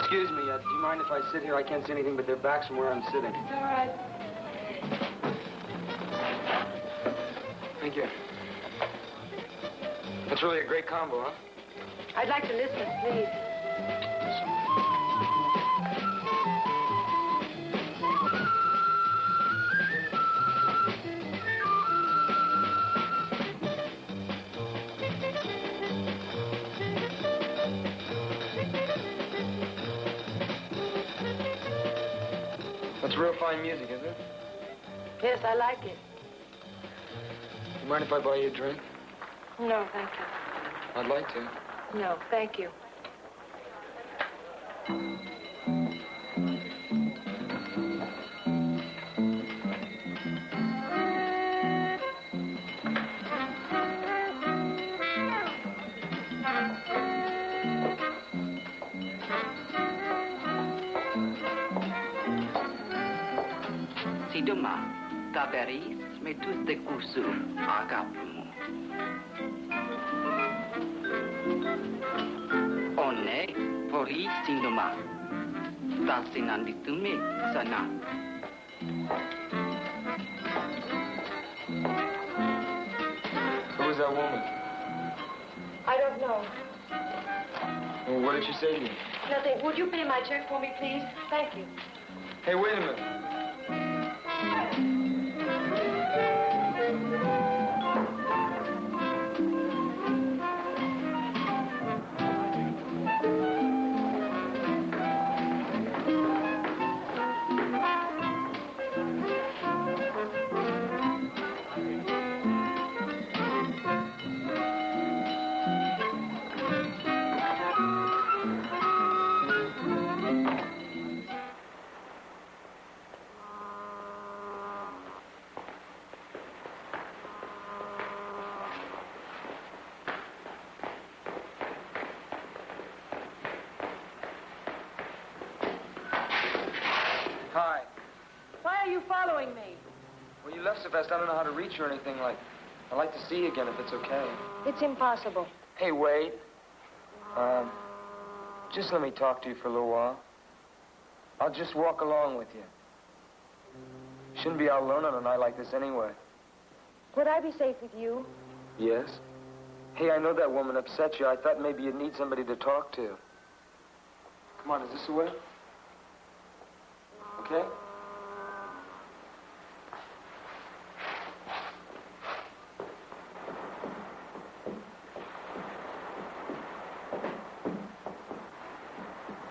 Excuse me, do you mind if I sit here? I can't see anything but their backs from where I'm sitting. It's all right. Thank you. That's really a great combo, huh? I'd like to listen, please. That's real fine music, isn't it? Yes, I like it. You mind if I buy you a drink? No, thank you. I'd like to. No, thank you. Si demain, Taberis met tous des coups agape-moi. One, pori sindoma. Tasinanditume sana. Who was that woman? I don't know. Well, what did she say to you? Nothing. Would you pay my check for me, please? Thank you. Hey, wait a minute. Hi. Why are you following me? Well, you left so fast, I don't know how to reach you or anything like. I'd like to see you again if it's okay. It's impossible. Hey, wait. Just let me talk to you for a little while. I'll just walk along with you. Shouldn't be out alone on a night like this anyway. Would I be safe with you? Yes? Hey, I know that woman upset you. I thought maybe you'd need somebody to talk to. Come on, is this the way? Okay?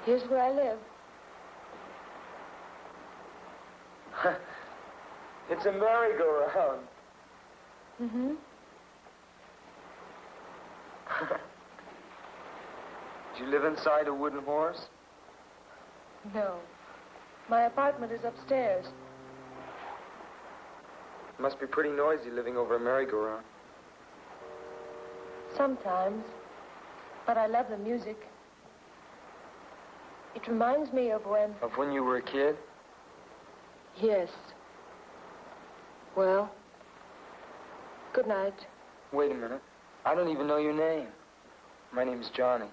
Here's where I live. It's a merry-go-round. Mm-hmm. Do you live inside a wooden horse? No. My apartment is upstairs. It must be pretty noisy living over a merry-go-round. Sometimes. But I love the music. It reminds me of when... Of when you were a kid? Yes. Well, good night. Wait a minute. I don't even know your name. My name's Johnny.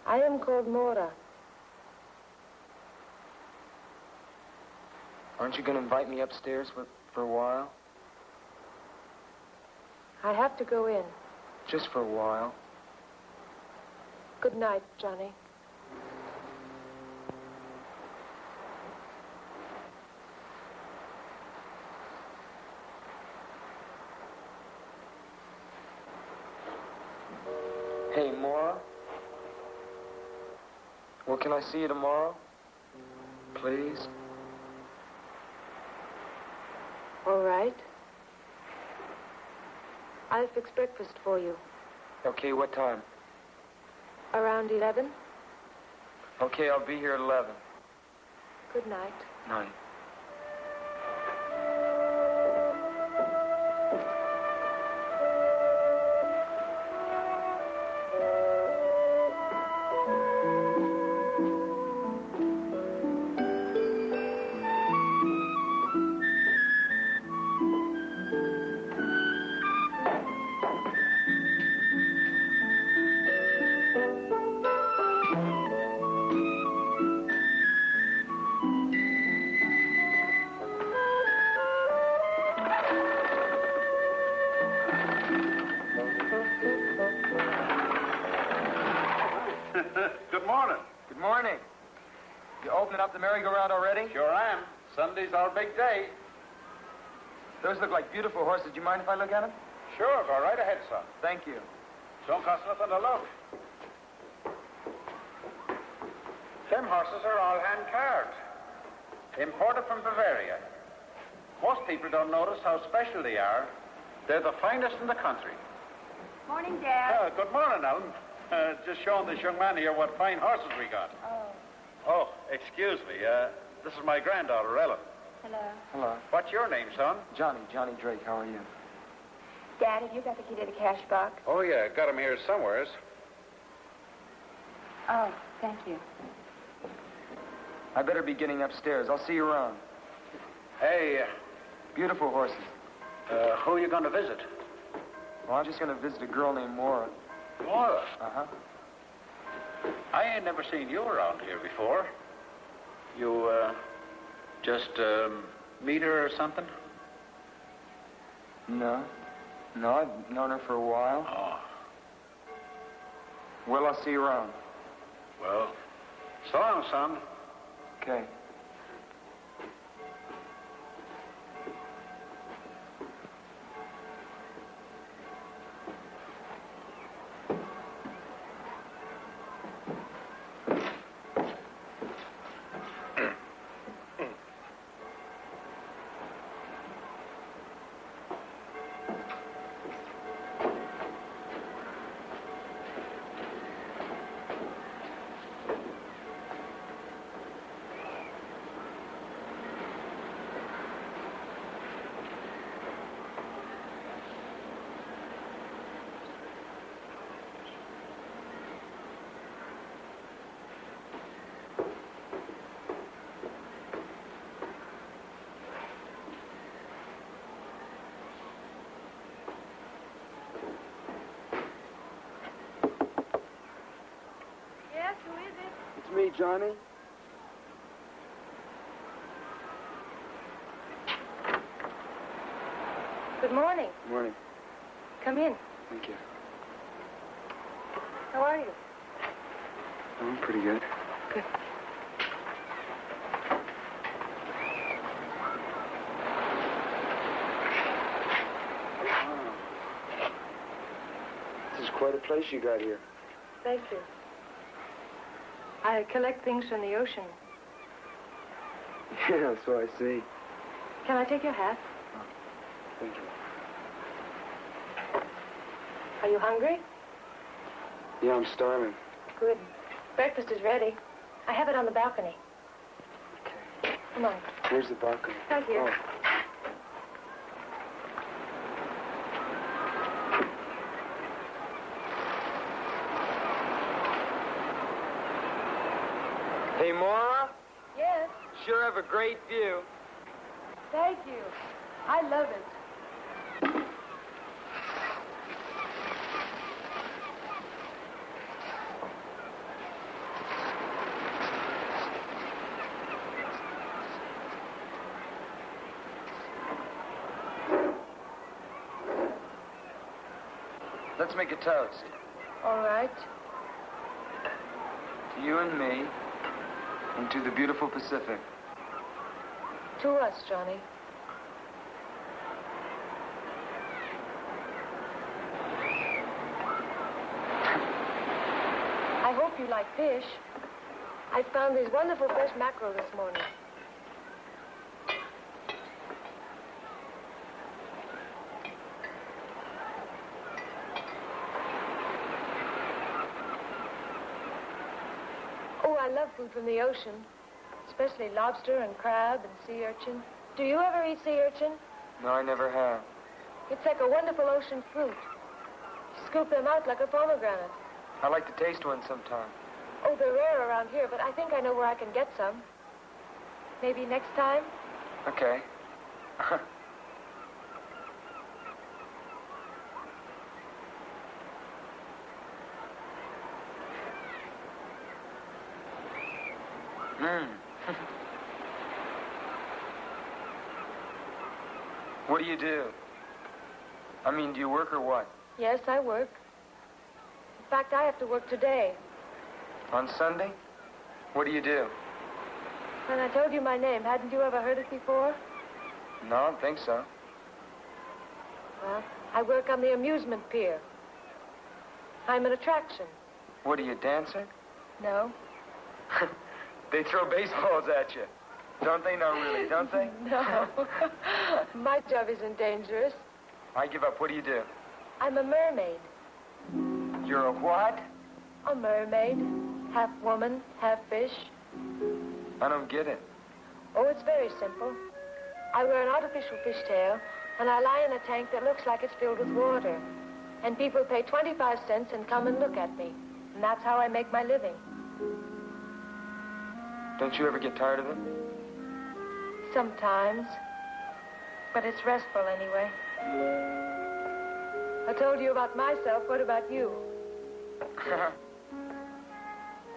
I am called Mora. Aren't you going to invite me upstairs for a while? I have to go in. Just for a while. Good night, Johnny. Hey, Maura? Well, can I see you tomorrow? Please? All right. I'll fix breakfast for you. Okay, what time? Around 11. Okay, I'll be here at 11. Good night. Night. Good morning. Good morning. You opening up the merry-go-round already? Sure am. Sunday's our big day. Those look like beautiful horses. Do you mind if I look at them? Sure, go right ahead, son. Thank you. Don't cost nothing to look. Them horses are all hand-carved. Imported from Bavaria. Most people don't notice how special they are. They're the finest in the country. Morning, Dad. Good morning, Ellen. Just showing this young man here what fine horses we got. Oh, excuse me. This is my granddaughter, Ellen. Hello. Hello. What's your name, son? Johnny Drake. How are you? Dad, have you got the key to the cash box? Oh, yeah. Got him here somewheres. Oh, thank you. I better be getting upstairs. I'll see you around. Hey, Beautiful horses. who are you going to visit? Well, I'm just going to visit a girl named Maura. Laura. Uh-huh. I ain't never seen you around here before. You, just, meet her or something? No. No, I've known her for a while. Oh, Well, I'll see you around. well, so long, son. Okay. Yes, who is it? It's me, Johnny. Good morning. Morning. Come in. Thank you. How are you? I'm pretty good. Good. This is quite a place you got here. Thank you. I collect things from the ocean. Yeah, so I see. Can I take your hat? Thank you. Are you hungry? Yeah, I'm starving. Good. Breakfast is ready. I have it on the balcony. Okay. Come on. Where's the balcony? Right here. Oh. Hey, Maura. Yes. Sure have a great view. Thank you. I love it. Let's make a toast. All right. To you and me, and to the beautiful Pacific. To us, Johnny. I hope you like fish. I found these wonderful fresh mackerel this morning. Oh, I love food from the ocean, especially lobster and crab and sea urchin. Do you ever eat sea urchin? No, I never have. It's like a wonderful ocean fruit. You scoop them out like a pomegranate. I'd like to taste one sometime. Oh, they're rare around here, but I think I know where I can get some. Maybe next time? Okay. Mmm. What do you do? I mean, do you work or what? Yes, I work. In fact, I have to work today. On Sunday? What do you do? When I told you my name, hadn't you ever heard it before? No, I don't think so. Well, I work on the amusement pier. I'm an attraction. What are you, dancer? No. They throw baseballs at you. Don't they? No, really, don't they? No. My job isn't dangerous. I give up. What do you do? I'm a mermaid. You're a what? A mermaid. Half woman, half fish. I don't get it. Oh, it's very simple. I wear an artificial fishtail, and I lie in a tank that looks like it's filled with water. And people pay 25 cents and come and look at me. And that's how I make my living. Don't you ever get tired of it? Sometimes. But it's restful anyway. I told you about myself. What about you?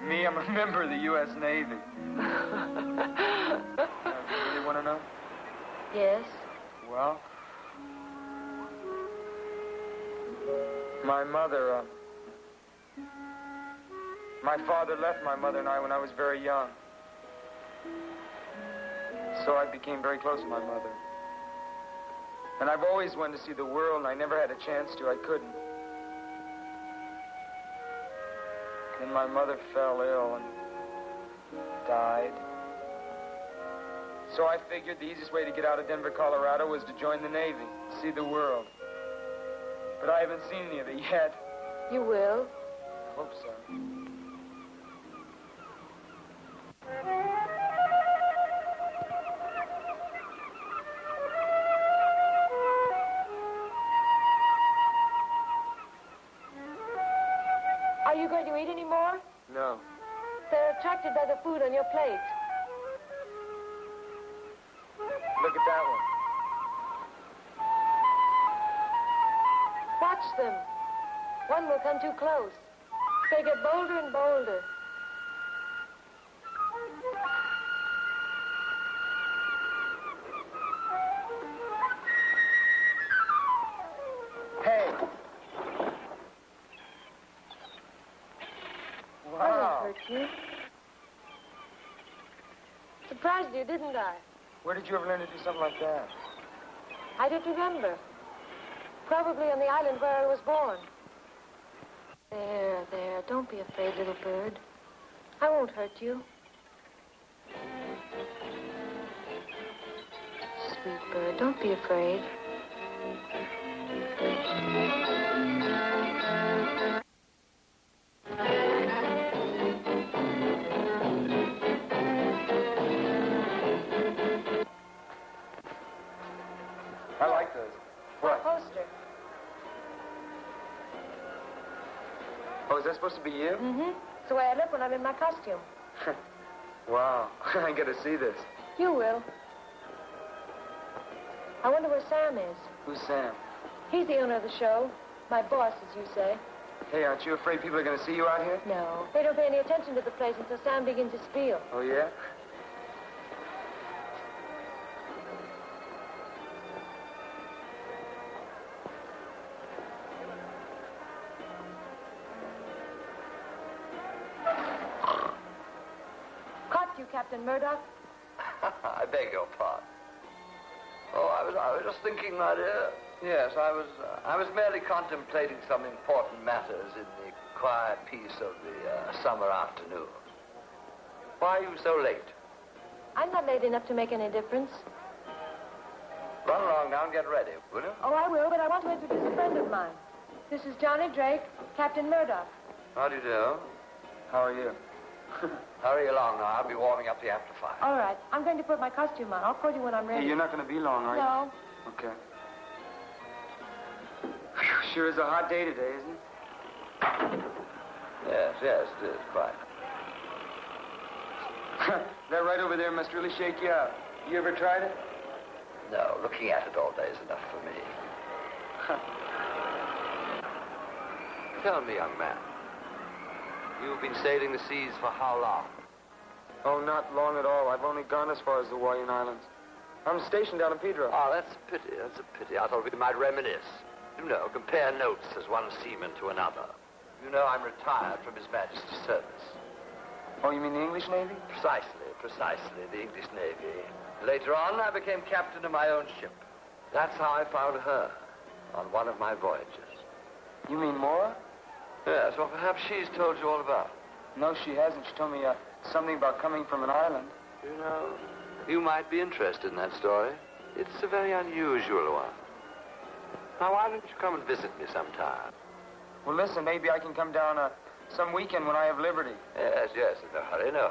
Me, I'm a member of the U.S. Navy. You want to know? Yes. Well, my mother, my father left my mother and I when I was very young. So I became very close to my mother. And I've always wanted to see the world, and I never had a chance to. I couldn't. Then my mother fell ill and died. So I figured the easiest way to get out of Denver, Colorado was to join the Navy, see the world. But I haven't seen any of it yet. You will. I hope so. Are you going to eat any more? No. They're attracted by the food on your plate. Look at that one. Watch them. One will come too close. They get bolder and bolder. Hey. I Wow. won't hurt you. Surprised you, didn't I? Where did you ever learn to do something like that? I don't remember. Probably on the island where I was born. There. Don't be afraid, little bird. I won't hurt you. Sweet bird, don't be afraid. I like those. What? Poster. Oh, is that supposed to be you? Mm-hmm. It's the way I look when I'm in my costume. Wow. I gotta see this. You will. I wonder where Sam is. Who's Sam? He's the owner of the show. My boss, as you say. Hey, aren't you afraid people are gonna see you out here? No. They don't pay any attention to the place until Sam begins to spiel. Oh, yeah? Caught you, Captain Murdoch. I beg your pardon. Oh, I was just thinking, my dear. Yes, I was merely contemplating some important matters in the quiet peace of the summer afternoon. Why are you so late? I'm not late enough to make any difference. Run along now and get ready, will you? Oh, I will, but I want to introduce a friend of mine. This is Johnny Drake, Captain Murdoch. How do you do? How are you? Hurry along now. I'll be warming up the amplifier. All right. I'm going to put my costume on. I'll call you when I'm ready. Hey, you're not gonna be long, are you? No. Okay. Phew, sure is a hot day today, isn't it? Yes, it is, quite. That right over there must really shake you up. You ever tried it? No, looking at it all day is enough for me. Tell me, young man, you've been sailing the seas for how long? Oh, not long at all. I've only gone as far as the Hawaiian Islands. I'm stationed down in Pedro. Oh, that's a pity. That's a pity. I thought we might reminisce. You know, compare notes as one seaman to another. You know, I'm retired from His Majesty's service. Oh, you mean the English Navy? Precisely, the English Navy. Later on, I became captain of my own ship. That's how I found her, on one of my voyages. You mean Maura? Yes, well, perhaps she's told you all about it. No, she hasn't. She told me something about coming from an island. You know, you might be interested in that story. It's a very unusual one. Now, why don't you come and visit me sometime? Well, listen, maybe I can come down some weekend when I have liberty. Yes, no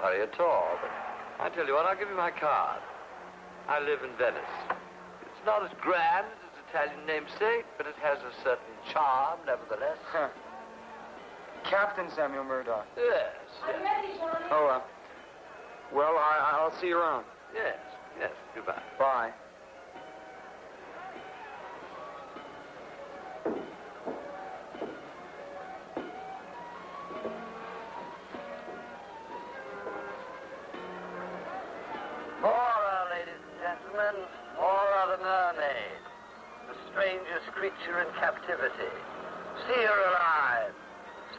hurry at all. But I tell you what, I'll give you my card. I live in Venice. It's not as grand as its Italian namesake, but it has a certain charm, nevertheless. Captain Samuel Murdoch. Yes. I'm ready, Johnny. Oh, well, I'll see you around. Yes, goodbye. Bye. Maura, ladies and gentlemen, Maura the mermaid, the strangest creature in captivity. See her alive.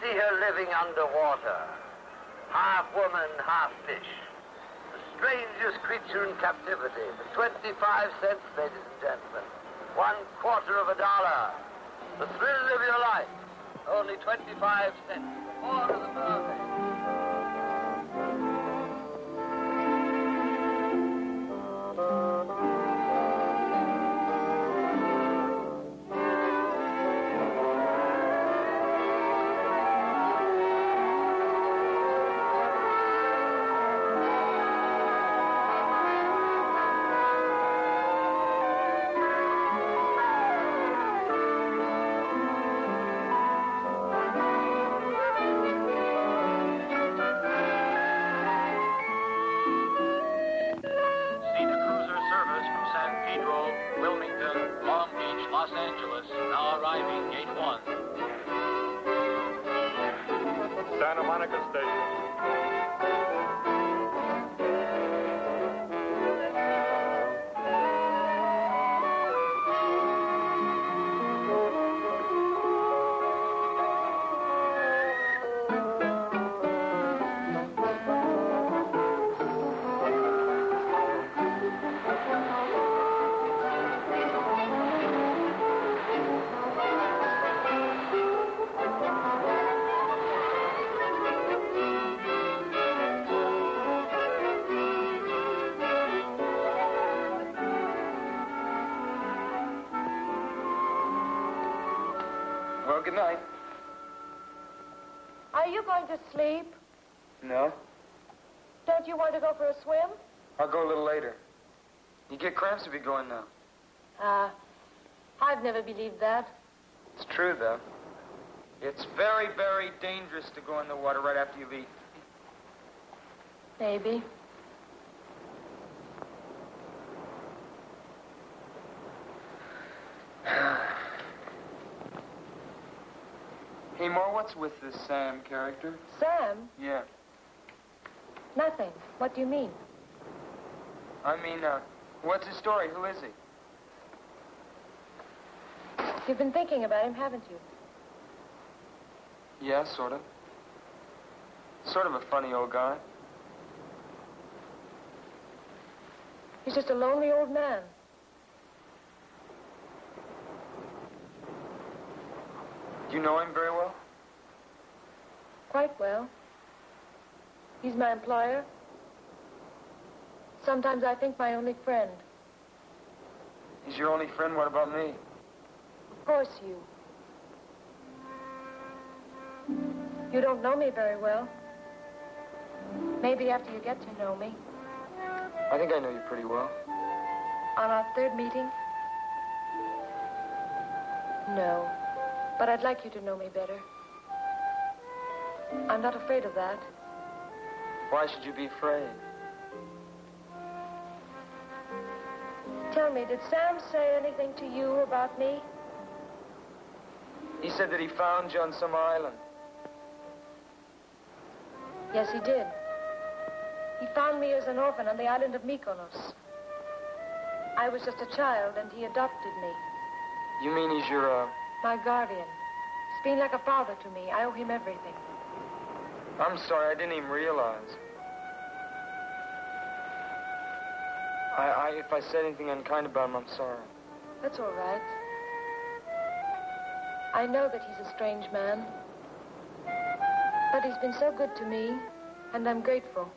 See her living underwater. Half woman, half fish. The strangest creature in captivity. For 25 cents, ladies and gentlemen. $1/4 $1. The thrill of your life. Only 25 cents. Maura the mermaid. Los Angeles, now arriving gate 1. Santa Monica Station. Well, good night. Are you going to sleep? No, Don't you want to go for a swim? I'll go a little later. You get cramps if you go in now. I've never believed that. It's true, though. It's very, very dangerous to go in the water right after you've eaten. Maybe. Hey, Ma, what's with this Sam character? Sam? Yeah. Nothing. What do you mean? I mean, what's his story? Who is he? You've been thinking about him, haven't you? Yeah, sort of. Sort of a funny old guy. He's just a lonely old man. Do you know him very well? Quite well. He's my employer. Sometimes I think my only friend. He's your only friend? What about me? Of course, you. You don't know me very well. Maybe after you get to know me. I think I know you pretty well. On our third meeting? No. But I'd like you to know me better. I'm not afraid of that. Why should you be afraid? Tell me, did Sam say anything to you about me? He said that he found you on some island. Yes, he did. He found me as an orphan on the island of Mykonos. I was just a child, and he adopted me. You mean he's your, My guardian. He's been like a father to me. I owe him everything. I'm sorry, I didn't even realize. If I said anything unkind about him, I'm sorry. That's all right. I know that he's a strange man. But he's been so good to me, and I'm grateful.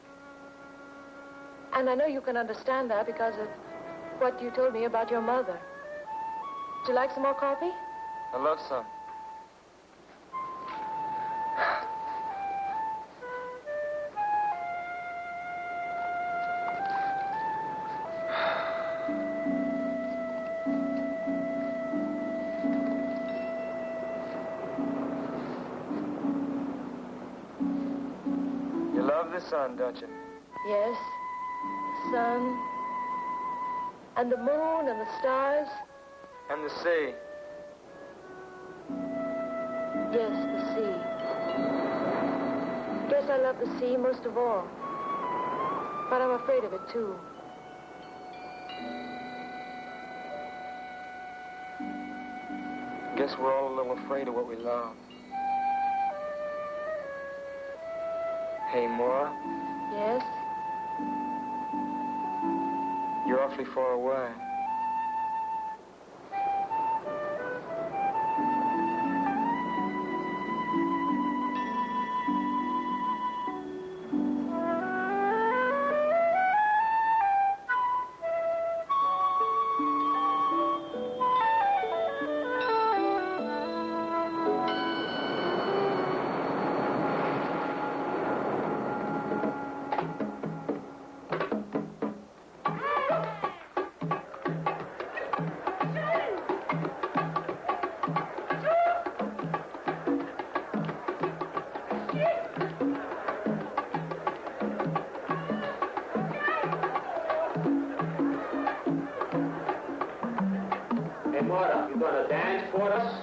And I know you can understand that because of what you told me about your mother. Would you like some more coffee? I love some. You love the sun, don't you? Yes. The sun. And the moon and the stars. And the sea. Yes, the sea. Guess I love the sea most of all. But I'm afraid of it, too. Guess we're all a little afraid of what we love. Hey, Maura, Yes? you're awfully far away. Hey, Mora, you gonna dance for us?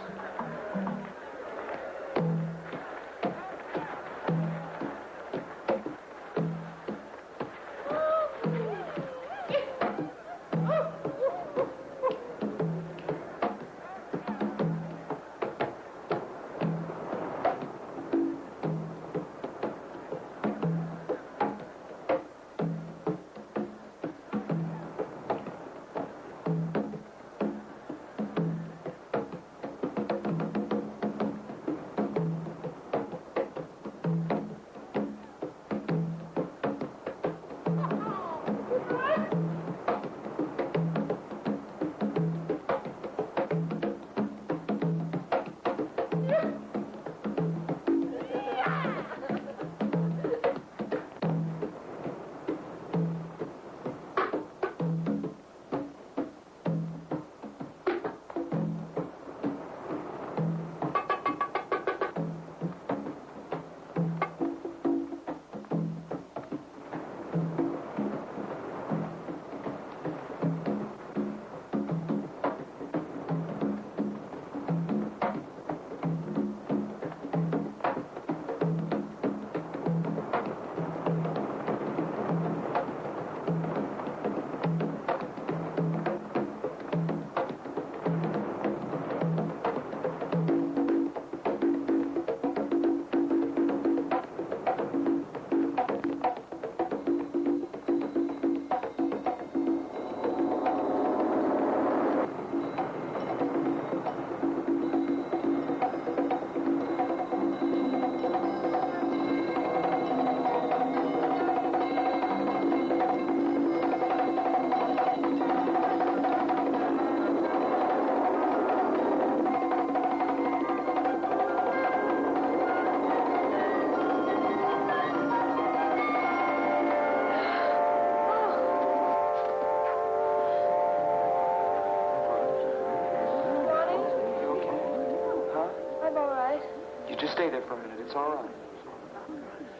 Stay there for a minute. It's all right.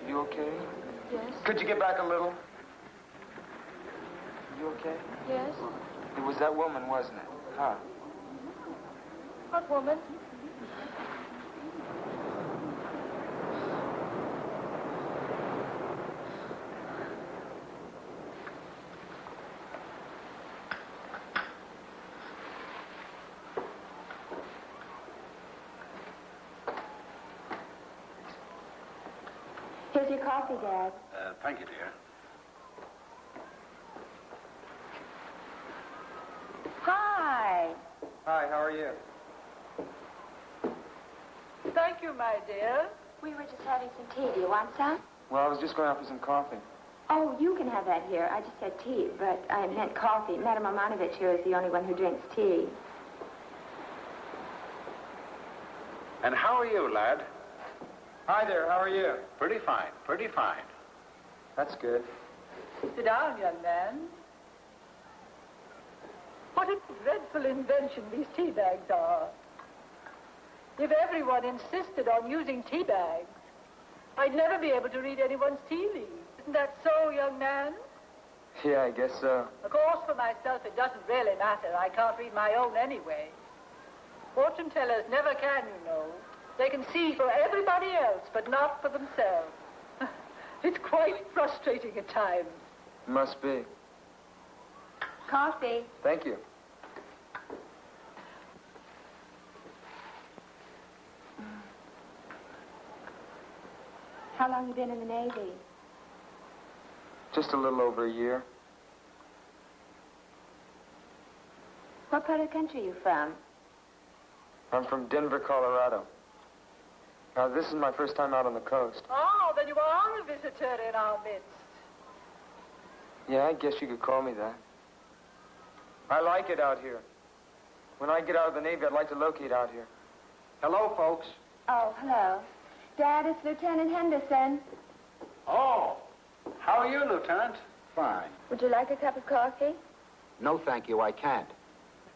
You okay? Yes? Could you get back a little? You okay? Yes? It was that woman, wasn't it? Huh? What woman? Here's your coffee, Dad. Thank you, dear. Hi. Hi, how are you? Thank you, my dear. We were just having some tea. Do you want some? Well, I was just going out for some coffee. Oh, you can have that here. I just said tea, but I meant coffee. Madame Romanovich here is the only one who drinks tea. And how are you, lad? Hi there, how are you? Pretty fine, pretty fine. That's good. Sit down, young man. What a dreadful invention these tea bags are. If everyone insisted on using tea bags, I'd never be able to read anyone's tea leaves. Isn't that so, young man? Yeah, I guess so. Of course, for myself, it doesn't really matter. I can't read my own anyway. Fortune tellers never can, you know. They can see for everybody else, but not for themselves. It's quite frustrating at times. Must be. Coffee. Thank you. How long you been in the Navy? Just a little over a year. What part of the country are you from? I'm from Denver, Colorado. Now, this is my first time out on the coast. Oh, then you are a visitor in our midst. Yeah, I guess you could call me that. I like it out here. When I get out of the Navy, I'd like to locate out here. Hello, folks. Oh, hello. Dad, it's Lieutenant Henderson. Oh, how are you, Lieutenant? Fine. Would you like a cup of coffee? No, thank you, I can't.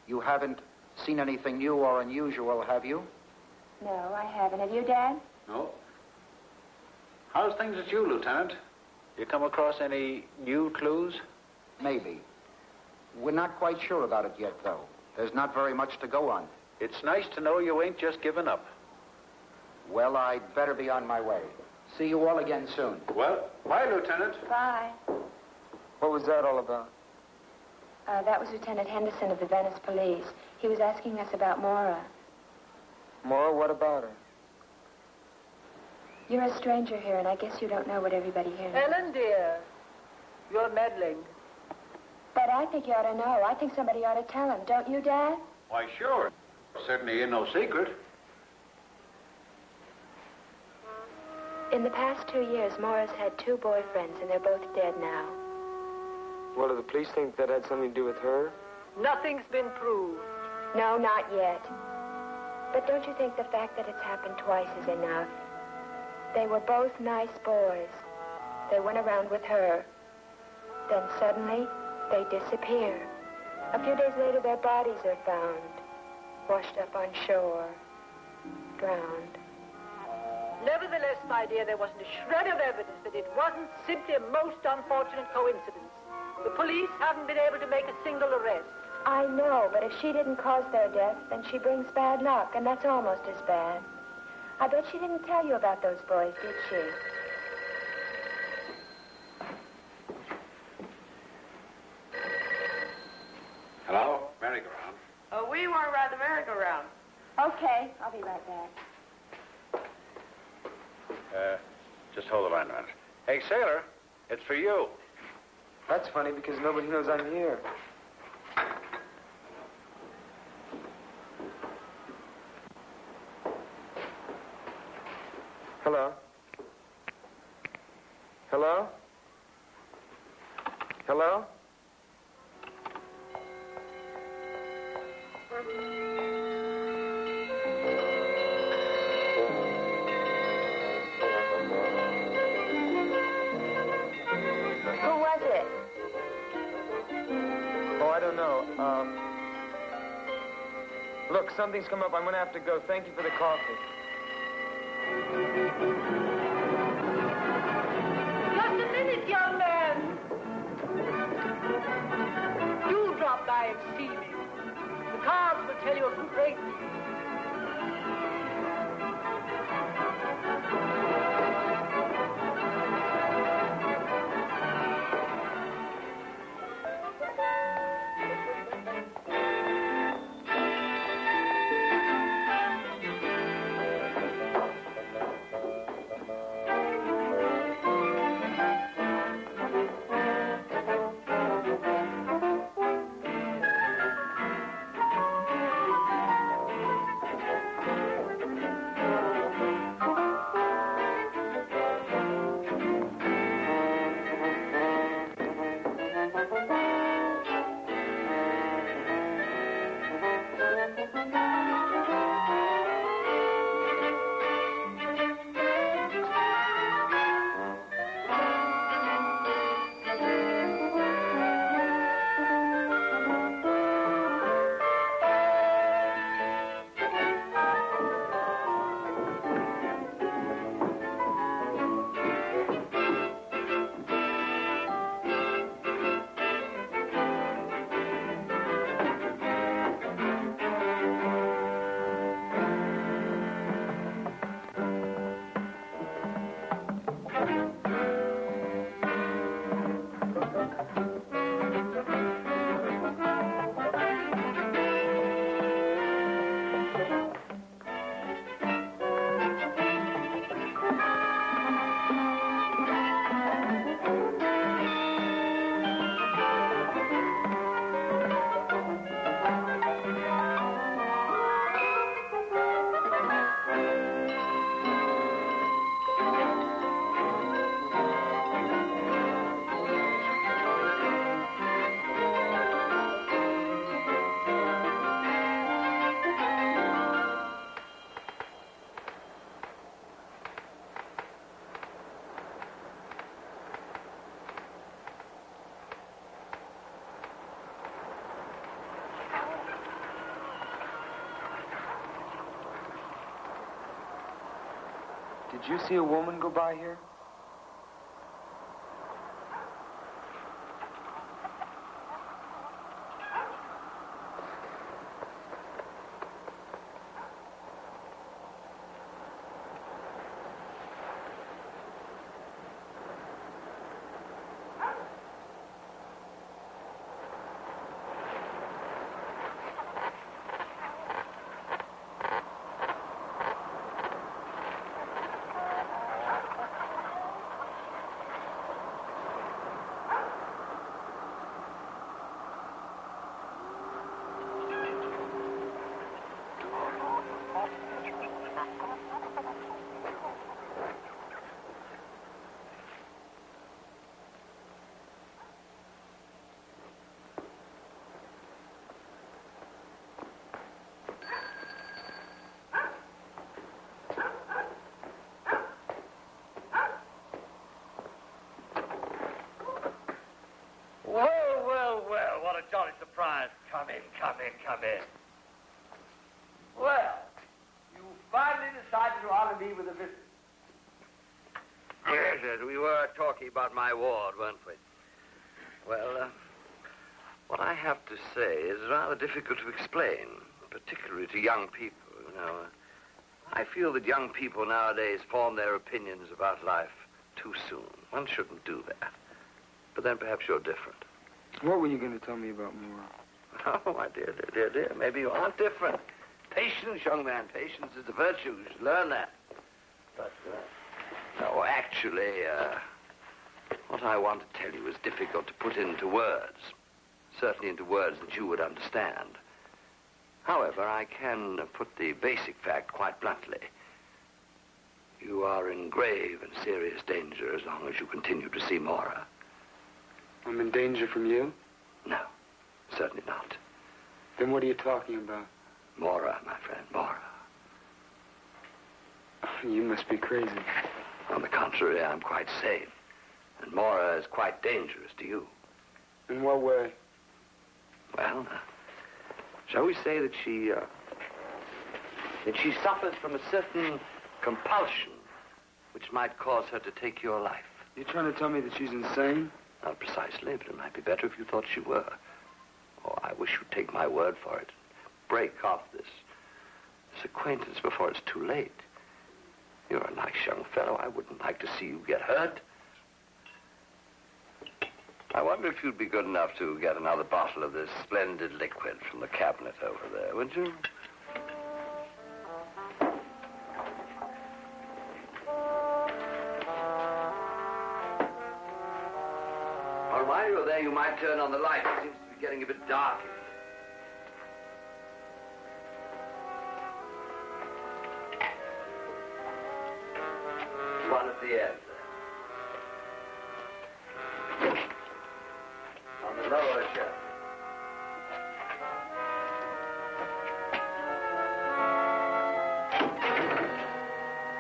You haven't seen anything new or unusual, have you? No, I haven't. Have you, Dad? No. How's things at you, Lieutenant? You come across any new clues? Maybe. We're not quite sure about it yet, though. There's not very much to go on. It's nice to know you ain't just given up. Well, I'd better be on my way. See you all again soon. Well, bye, Lieutenant. Bye. What was that all about? That was Lieutenant Henderson of the Venice Police. He was asking us about Mora. Mora, what about her? You're a stranger here, and I guess you don't know what everybody here knows. Ellen, dear, you're meddling. But I think you ought to know. I think somebody ought to tell him. Don't you, Dad? Why, sure. Certainly ain't no secret. In the past 2 years, Mora's had 2 boyfriends, and they're both dead now. Well, do the police think that had something to do with her? Nothing's been proved. No, not yet. But don't you think the fact that it's happened twice is enough? They were both nice boys. They went around with her. Then suddenly, they disappear. A few days later, their bodies are found, washed up on shore, drowned. Nevertheless, my dear, there wasn't a shred of evidence that it wasn't simply a most unfortunate coincidence. The police haven't been able to make a single arrest. I know, but if she didn't cause their death, then she brings bad luck, and that's almost as bad. I bet she didn't tell you about those boys, did she? Hello? Merry-go-round. We weren't ride the merry-go-round. Okay, I'll be right back. Just hold the line a minute. Hey, sailor, it's for you. That's funny because nobody knows I'm here. Hello? Hello? Hello? Who was it? Oh, I don't know. Look, something's come up. I'm going to have to go. Thank you for the coffee. Just a minute, young man. Do drop by and see me. The cards will tell you a great deal. Did you see a woman go by here? Well, what a jolly surprise. Come in, come in, come in. Well, you finally decided to honor me with a visit. Yes, we were talking about my ward, weren't we? Well, what I have to say is rather difficult to explain, particularly to young people, you know. I feel that young people nowadays form their opinions about life too soon. One shouldn't do that. But then perhaps you're different. What were you going to tell me about Mora? Oh, my dear. Maybe you aren't different. Patience, young man. Patience is a virtue. You should learn that. But, no, actually, what I want to tell you is difficult to put into words. Certainly into words that you would understand. However, I can put the basic fact quite bluntly. You are in grave and serious danger as long as you continue to see Mora. I'm in danger from you? No, certainly not. Then what are you talking about? Mora, my friend, Mora. You must be crazy. On the contrary, I'm quite safe. And Mora is quite dangerous to you. In what way? Well, shall we say that she suffers from a certain compulsion which might cause her to take your life. You're trying to tell me that she's insane? Not precisely, but it might be better if you thought she were. Oh, I wish you'd take my word for it. Break off this acquaintance before it's too late. You're a nice young fellow. I wouldn't like to see you get hurt. I wonder if you'd be good enough to get another bottle of this splendid liquid from the cabinet over there, would you? Well, while you're there, you might turn on the light. It seems to be getting a bit dark in here. One at the end. On the lower shelf.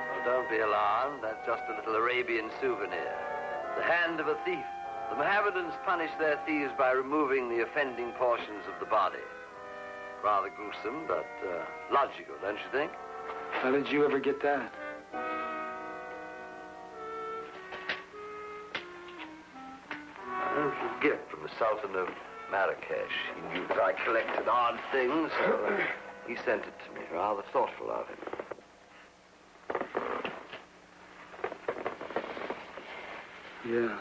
Well, don't be alarmed. That's just a little Arabian souvenir. The hand of a thief. The Mohammedans punish their thieves by removing the offending portions of the body. Rather gruesome, but logical, don't you think? How did you ever get that? It was a gift from the Sultan of Marrakesh. He knew that I collected odd things, so he sent it to me. Rather thoughtful of him. Yeah.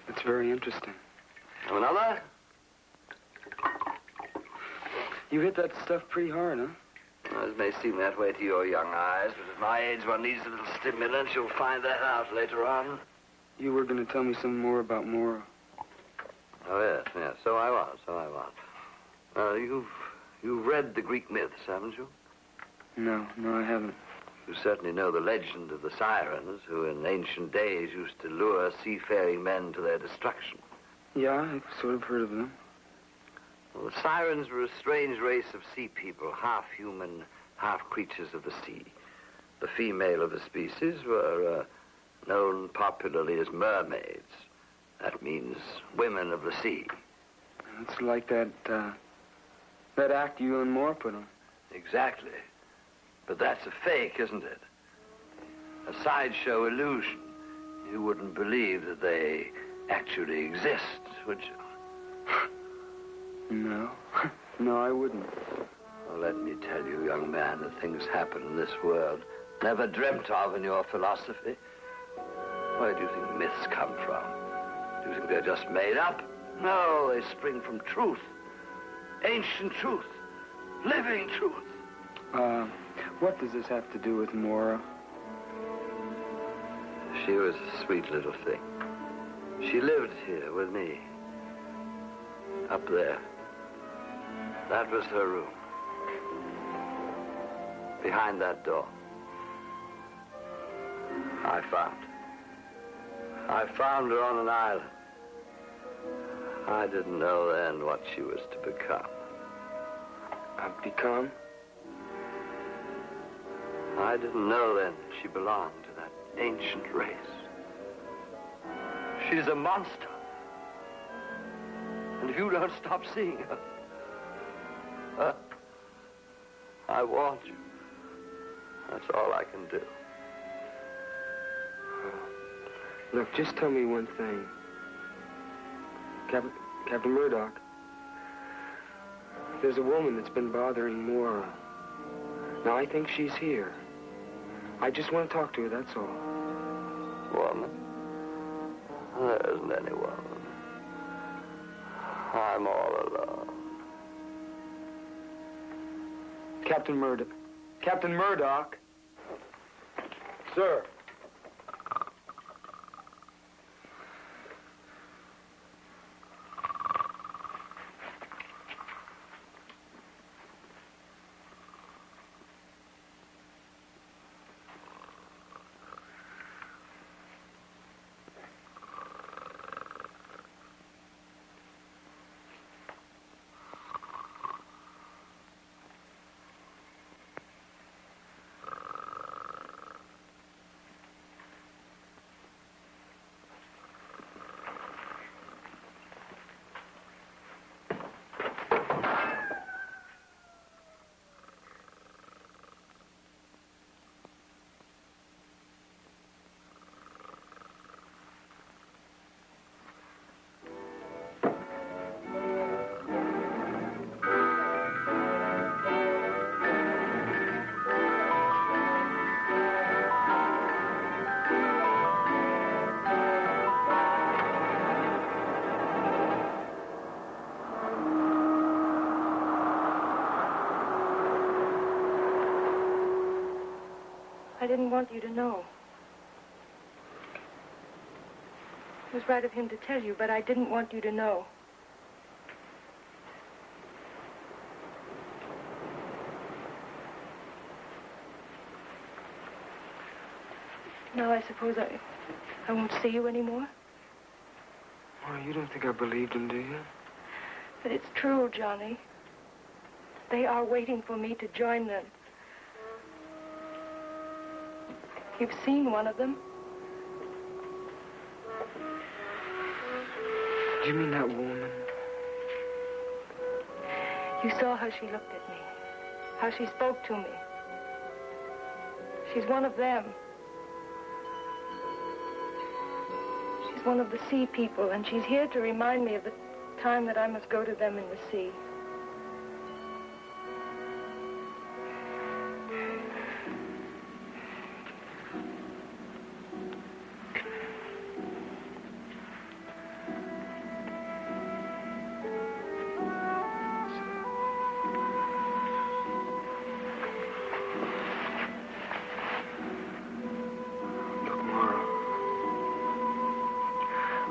It's very interesting. Have another? You hit that stuff pretty hard, huh? Well, it may seem that way to your young eyes, but at my age one needs a little stimulant. You'll find that out later on. You were going to tell me some more about Mora. Oh, yes. So I was. You've read the Greek myths, haven't you? No, I haven't. You certainly know the legend of the sirens, who in ancient days used to lure seafaring men to their destruction. Yeah, I've sort of heard of them. Well, the sirens were a strange race of sea people, half human, half creatures of the sea. The female of the species were known popularly as mermaids. That means women of the sea. It's like that act you and Moore put on. Exactly. But that's a fake, isn't it? a sideshow illusion. You wouldn't believe that they actually exist, would you? No. No, I wouldn't. Well, let me tell you, young man, that things happen in this world never dreamt of in your philosophy. Where do you think myths come from? Do you think they're just made up? No, they spring from truth. Ancient truth. Living truth. What does this have to do with Mora? She was a sweet little thing. She lived here with me. Up there. That was her room. Behind that door. I found her on an island. I didn't know then what she was to become. Become? I didn't know then she belonged to that ancient race. She's a monster. And if you don't stop seeing her, I warned you. That's all I can do. Look, just tell me one thing. Captain Murdoch, there's a woman that's been bothering Mora. Now, I think she's here. I just want to talk to her, that's all. Woman? There isn't any woman. I'm all alone. Captain Murdoch. Captain Murdoch. Sir. I didn't want you to know. It was right of him to tell you, but I didn't want you to know. Now I suppose I won't see you anymore? Oh, you don't think I believed him, do you? But it's true, Johnny. They are waiting for me to join them. You've seen one of them. Do you mean that woman? You saw how she looked at me, how she spoke to me. She's one of them. She's one of the sea people, and she's here to remind me of the time that I must go to them in the sea.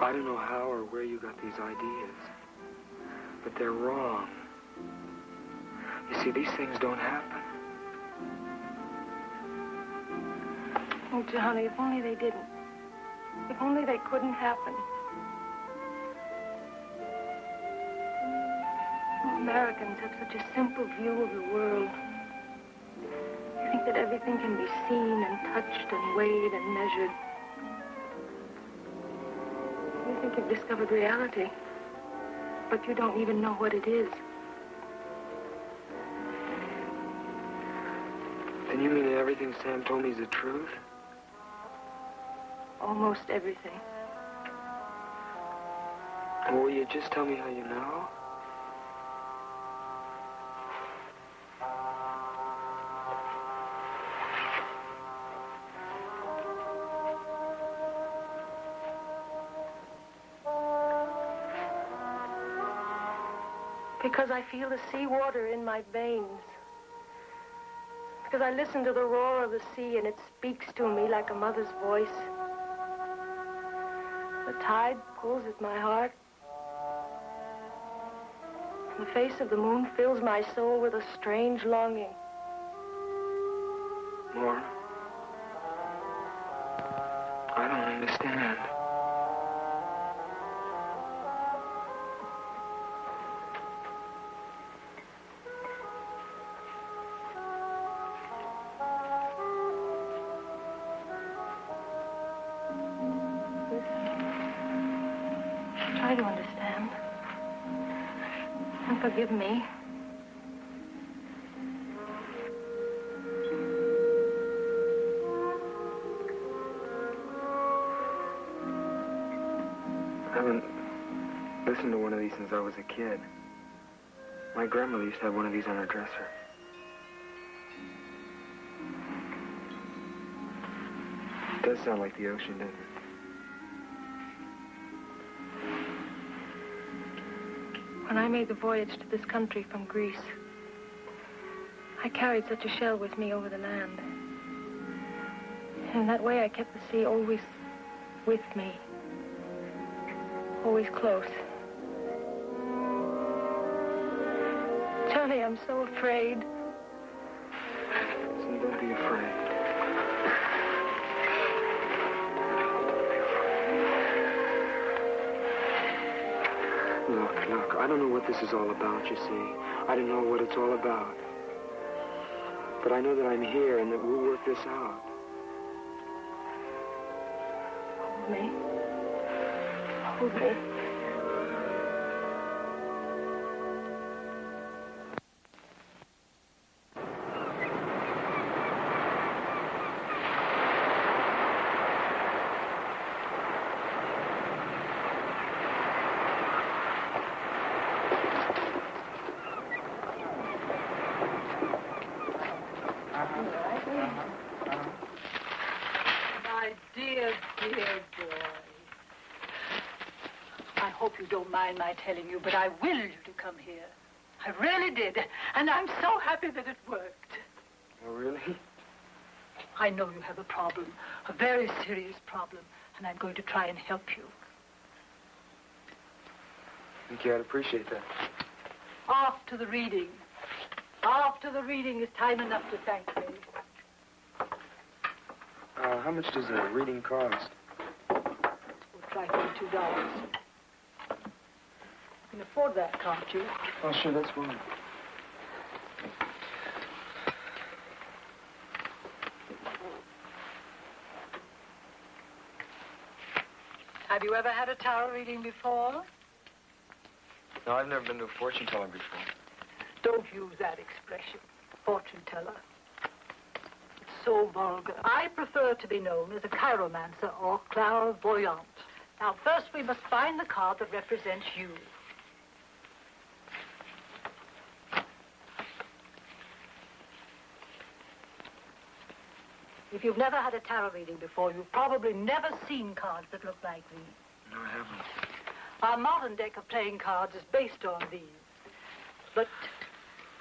I don't know how or where you got these ideas, but they're wrong. You see, these things don't happen. Oh, Johnny, if only they didn't. If only they couldn't happen. Americans have such a simple view of the world. You think that everything can be seen and touched and weighed and measured. You think you've discovered reality, but you don't even know what it is. Then you mean that everything Sam told me is the truth? Almost everything. Well, will you just tell me how you know? Because I feel the sea water in my veins. Because I listen to the roar of the sea and it speaks to me like a mother's voice. The tide pulls at my heart. And the face of the moon fills my soul with a strange longing. More? I don't understand. Try to understand. And forgive me. I haven't listened to one of these since I was a kid. My grandmother used to have one of these on her dresser. It does sound like the ocean, doesn't it? When I made the voyage to this country from Greece, I carried such a shell with me over the land. And in that way, I kept the sea always with me. Always close. Johnny, I'm so afraid. Listen, don't be afraid. Look, I don't know what this is all about, you see. I don't know what it's all about. But I know that I'm here and that we'll work this out. Hold me. Hold me. My dear, dear boy. I hope you don't mind my telling you, but I willed you to come here. I really did. And I'm so happy that it worked. Oh, really? I know you have a problem, a very serious problem, and I'm going to try and help you. Thank you. I'd appreciate that. After the reading. After the reading is time enough to thank me. How much does a reading cost? We'll try $22. You can afford that, can't you? Oh, sure, that's fine. Have you ever had a tarot reading before? No, I've never been to a fortune teller before. Don't use that expression, fortune teller. It's so vulgar. I prefer to be known as a chiromancer or clairvoyant. Now, first we must find the card that represents you. If you've never had a tarot reading before, you've probably never seen cards that look like these. No, I haven't. Our modern deck of playing cards is based on these. But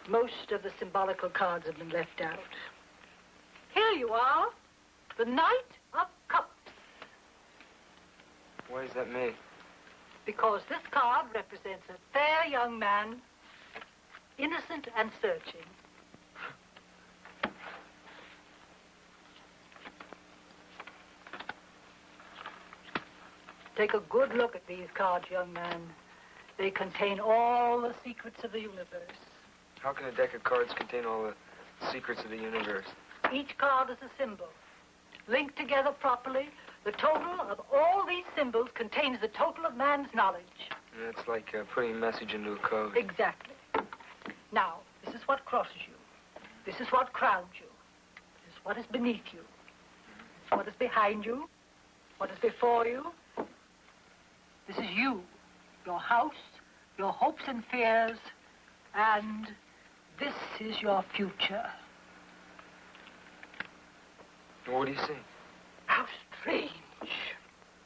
most of the symbolical cards have been left out. Here you are, the Knight of Cups. Why is that me? Because this card represents a fair young man, innocent and searching. Take a good look at these cards, young man. They contain all the secrets of the universe. How can a deck of cards contain all the secrets of the universe? Each card is a symbol. Linked together properly, the total of all these symbols contains the total of man's knowledge. Yeah, it's like putting a message into a code. Exactly. Now, this is what crosses you. This is what crowns you. This is what is beneath you. This is what is behind you. What is before you? This is you, your house, your hopes and fears, and this is your future. What do you see? How strange.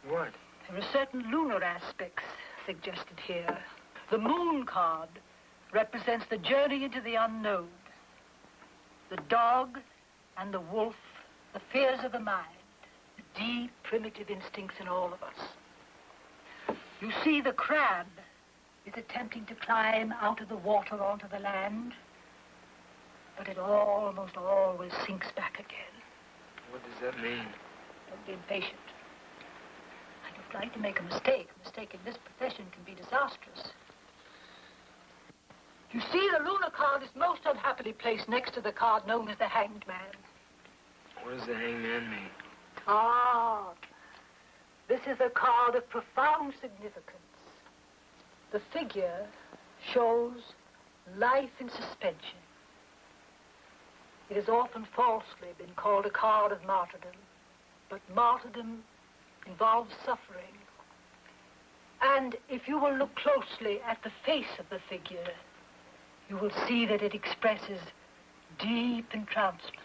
What? There are certain lunar aspects suggested here. The moon card represents the journey into the unknown. The dog and the wolf, the fears of the mind, the deep, primitive instincts in all of us. You see, the crab is attempting to climb out of the water onto the land, but it almost always sinks back again. What does that mean? Don't be impatient. I don't like to make a mistake. A mistake in this profession can be disastrous. You see, the lunar card is most unhappily placed next to the card known as the Hanged Man. What does the Hanged Man mean? Ah, this is a card of profound significance. The figure shows life in suspension. It has often falsely been called a card of martyrdom, but martyrdom involves suffering. And if you will look closely at the face of the figure, you will see that it expresses deep entrancement.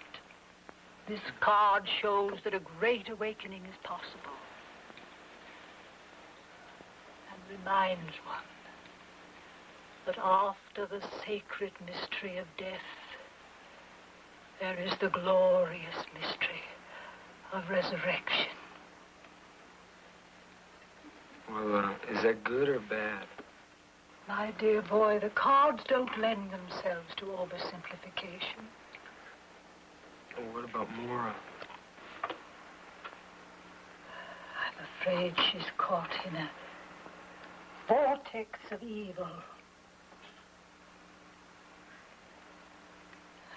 This card shows that a great awakening is possible and reminds one that after the sacred mystery of death, there is the glorious mystery of resurrection. Well, is that good or bad? My dear boy, the cards don't lend themselves to oversimplification. Well, what about Mora? I'm afraid she's caught in a vortex of evil.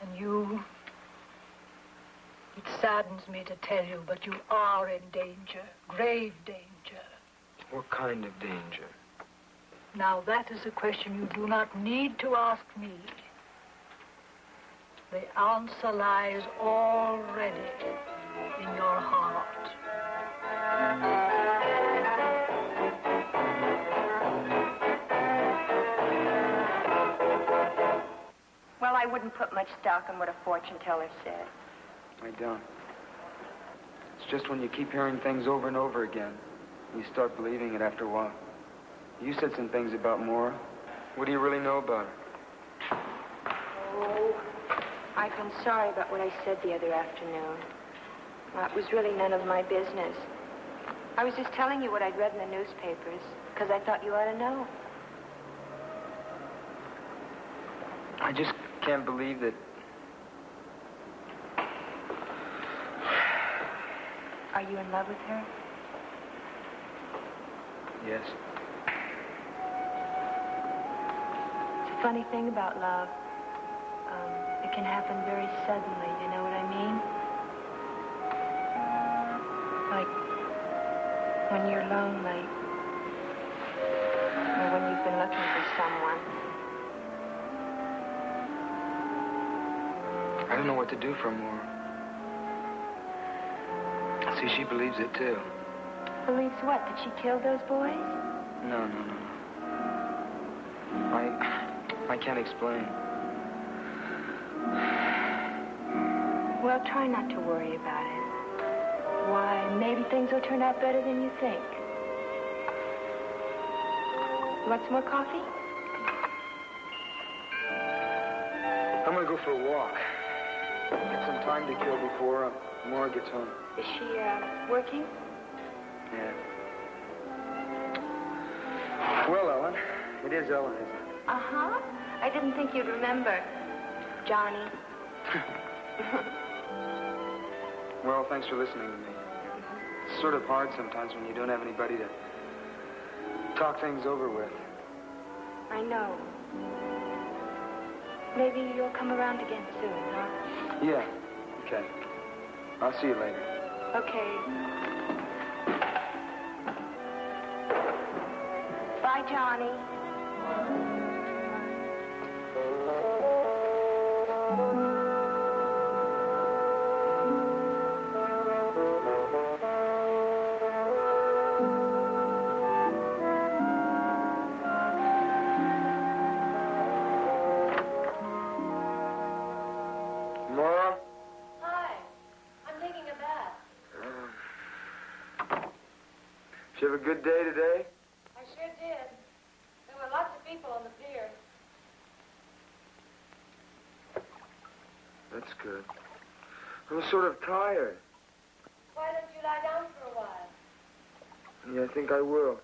And you, it saddens me to tell you, but you are in danger, grave danger. What kind of danger? Now, that is a question you do not need to ask me. The answer lies already in your heart. Well, I wouldn't put much stock in what a fortune teller said. I don't. It's just when you keep hearing things over and over again, you start believing it after a while. You said some things about Mora. What do you really know about her? Oh, I've been sorry about what I said the other afternoon. Well, it was really none of my business. I was just telling you what I'd read in the newspapers, because I thought you ought to know. I just can't believe that... Are you in love with her? Yes. It's a funny thing about love. It can happen very suddenly, you know what I mean? Like when you're lonely, or when you've been looking for someone. I don't know what to do for Mora. See, she believes it, too. Believes what? That she killed those boys? No. I can't explain. Well, try not to worry about it. Why, maybe things will turn out better than you think. Want some more coffee? I'm gonna go for a walk. Get some time to kill before Mora gets home. Is she, working? Yeah. Well, Ellen. It is Ellen, isn't it? Uh-huh. I didn't think you'd remember. Johnny. Well, thanks for listening to me. It's sort of hard sometimes when you don't have anybody to talk things over with. I know. Maybe you'll come around again soon, huh? Yeah. Okay. I'll see you later. Okay. Bye, Johnny. Did you have a good day today? I sure did. There were lots of people on the pier. That's good. I'm sort of tired. Why don't you lie down for a while? Yeah, I think I will.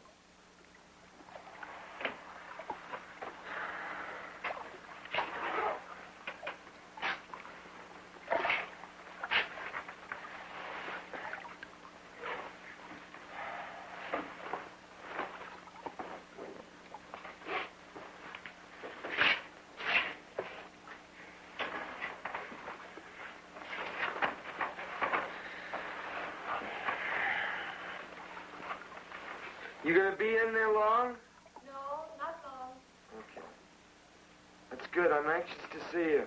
You gonna be in there long? No, not long. Okay. That's good. I'm anxious to see you.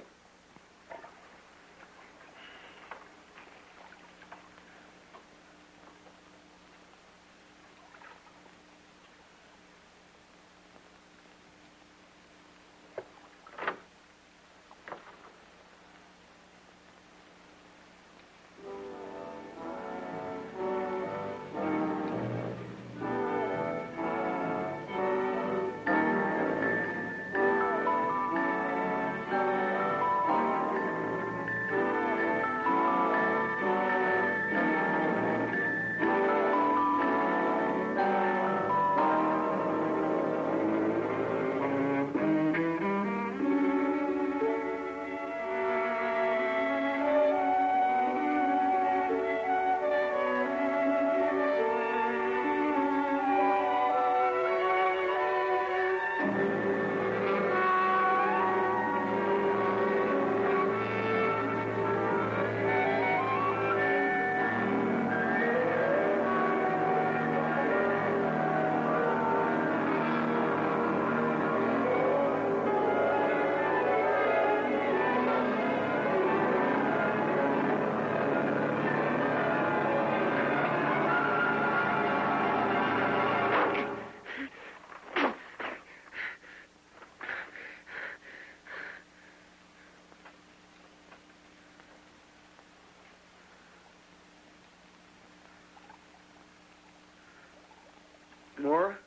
More?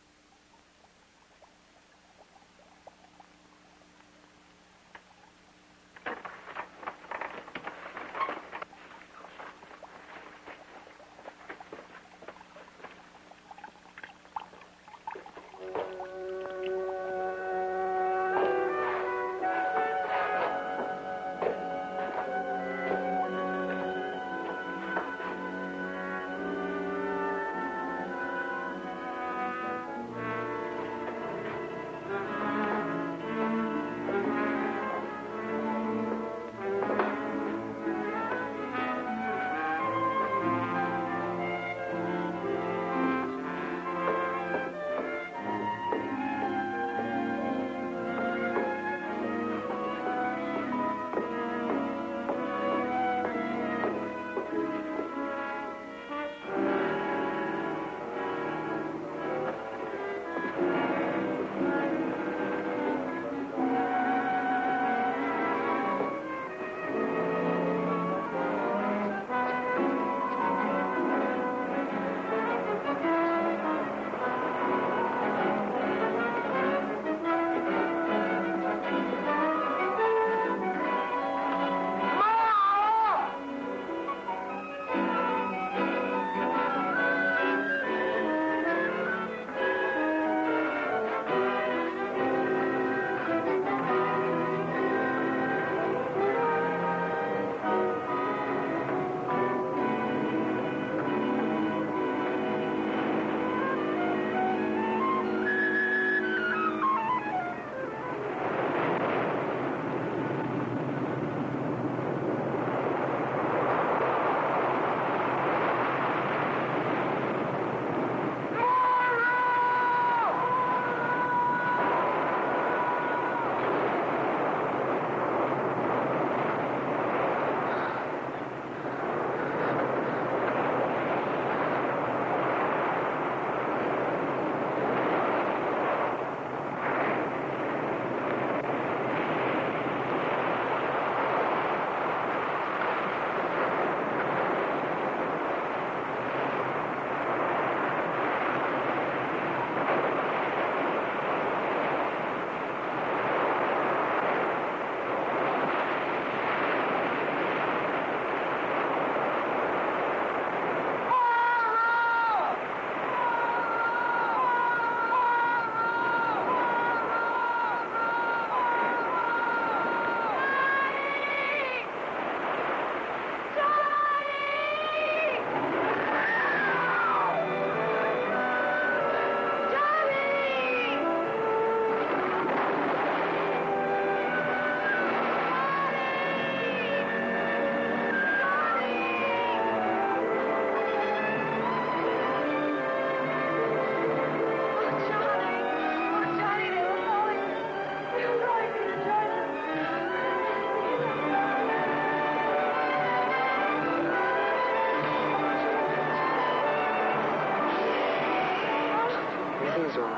Everything's all right.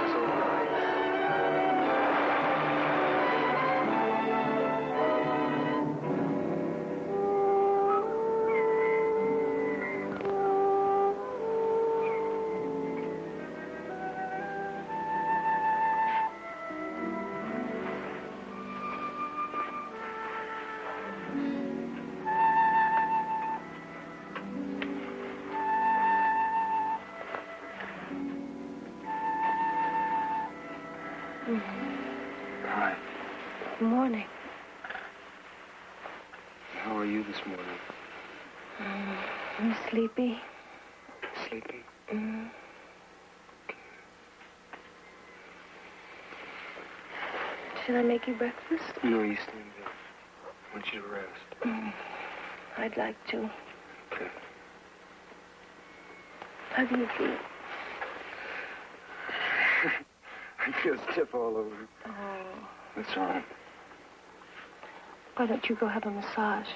It's all right. Hi. Good morning. How are you this morning? I'm sleepy. Sleepy? Should I make you breakfast? No, you stand there. I want you to rest. I'd like to. Okay. How do you feel? I feel stiff all over. Oh. That's all right. Why don't you go have a massage?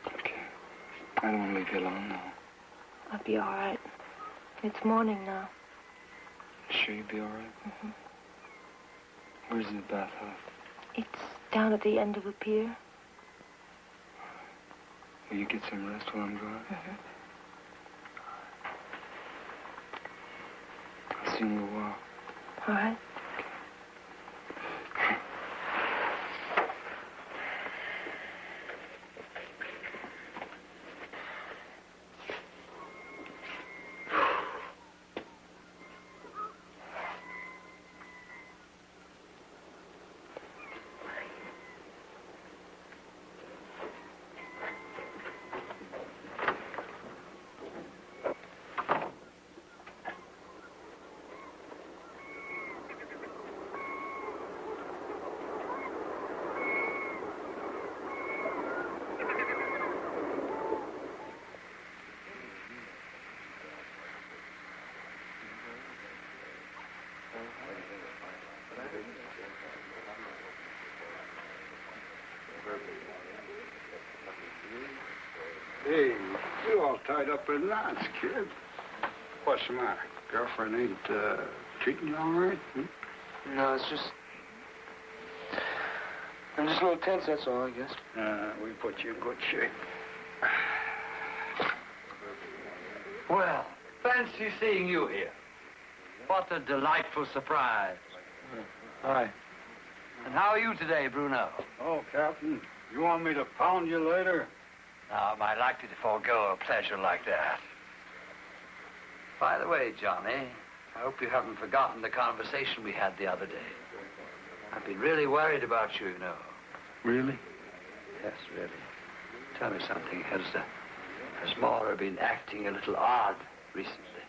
Okay. I don't want to leave you alone now. I'll be all right. It's morning now. Sure you'll be all right? Mm-hmm. Where's the bathhouse? It's down at the end of the pier. Will you get some rest while I'm gone? Mm-hmm. I'll see you in a while. All right. Hey, you all tied up in knots, kid. What's the matter? Girlfriend ain't treating you all right? No, it's just... I'm just a little tense, that's all, I guess. We put you in good shape. Well, fancy seeing you here. What a delightful surprise. Hi. And how are you today, Bruno? Oh, Captain, you want me to pound you later? Now, am I likely to forego a pleasure like that? By the way, Johnny, I hope you haven't forgotten the conversation we had the other day. I've been really worried about you, you know. Really? Yes, really. Tell me something. Has Maura been acting a little odd recently?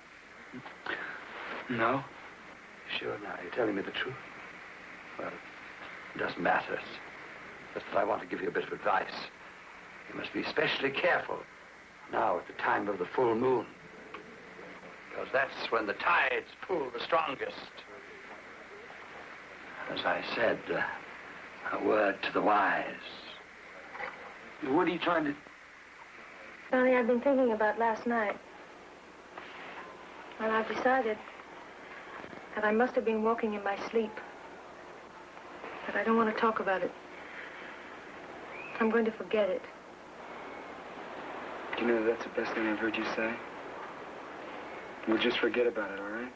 No. Sure now, you're telling me the truth? Well, it doesn't matter. It's just that I want to give you a bit of advice. You must be especially careful now at the time of the full moon. Because that's when the tides pull the strongest. As I said, a word to the wise. What are you trying to... Johnny, I've been thinking about last night. And I've decided that I must have been walking in my sleep. But I don't want to talk about it. I'm going to forget it. You know, that's the best thing I've heard you say. We'll just forget about it, all right?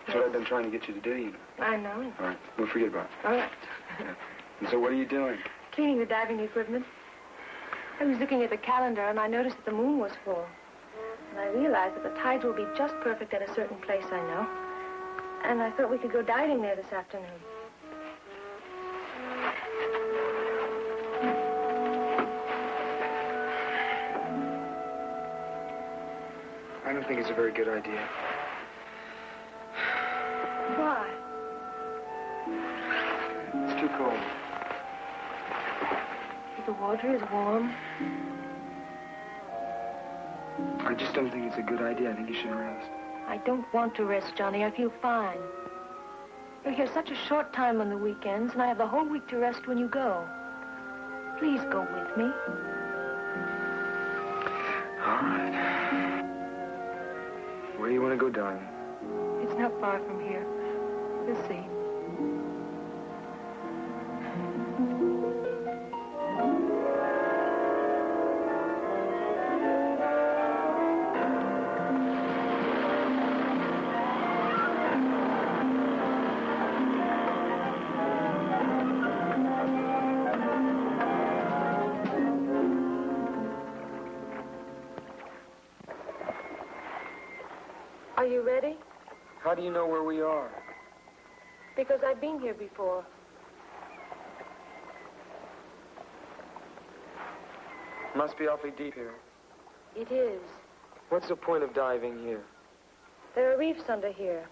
That's what I've been trying to get you to do, you know. I know. All right, we'll forget about it. All right. Yeah. And so what are you doing? Cleaning the diving equipment. I was looking at the calendar, and I noticed that the moon was full. And I realized that the tides will be just perfect at a certain place I know. And I thought we could go diving there this afternoon. I don't think it's a very good idea. Why? It's too cold. The water is warm. I just don't think it's a good idea. I think you should rest. I don't want to rest, Johnny. I feel fine. You're here such a short time on the weekends, and I have the whole week to rest when you go. Please go with me. All right. Where do you want to go diving? It's not far from here. You'll see. Are you ready? How do you know where we are? Because I've been here before. Must be awfully deep here. It is. What's the point of diving here? There are reefs under here.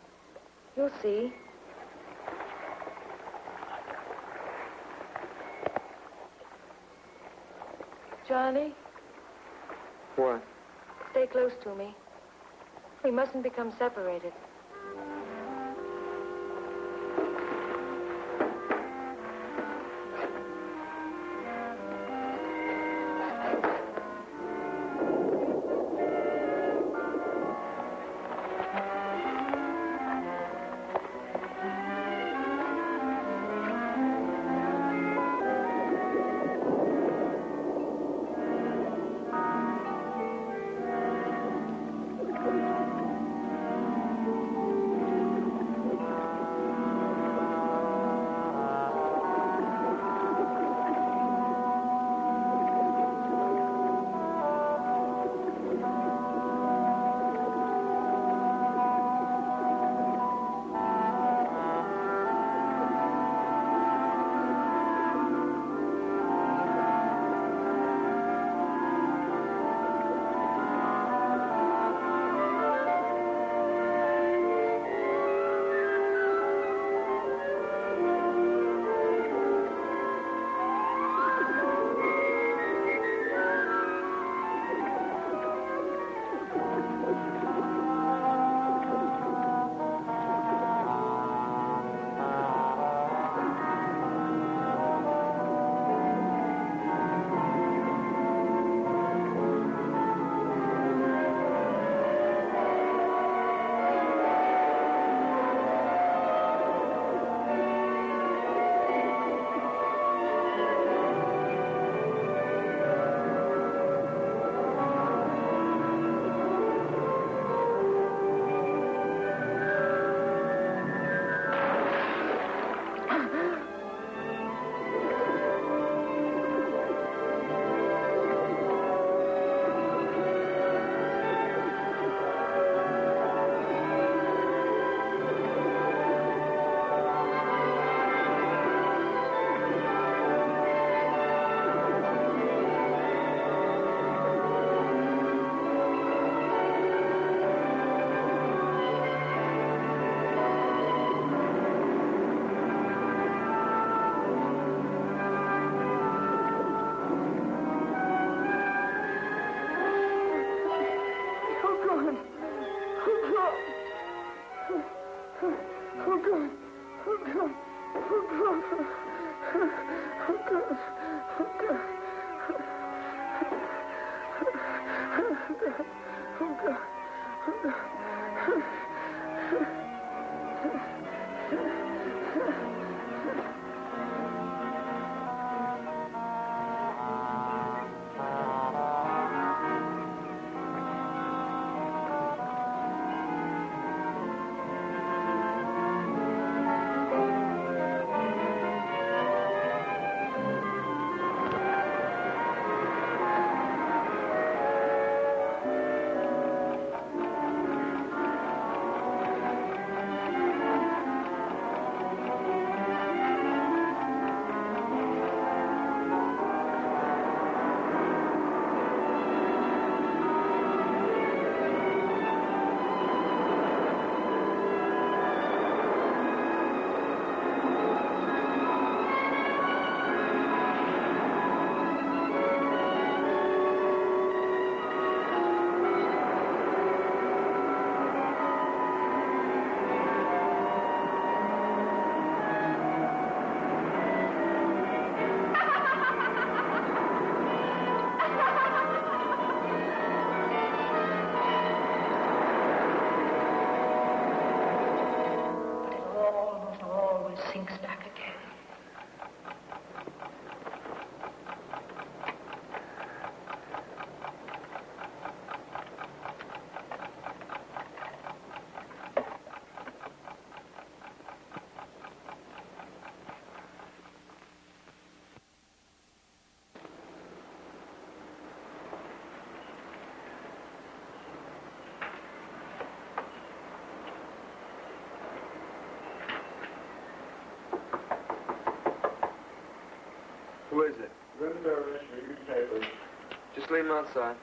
You'll see. Johnny, What? stay close to me. We mustn't become separated. Who is it? Good service, read papers. Just leave him outside.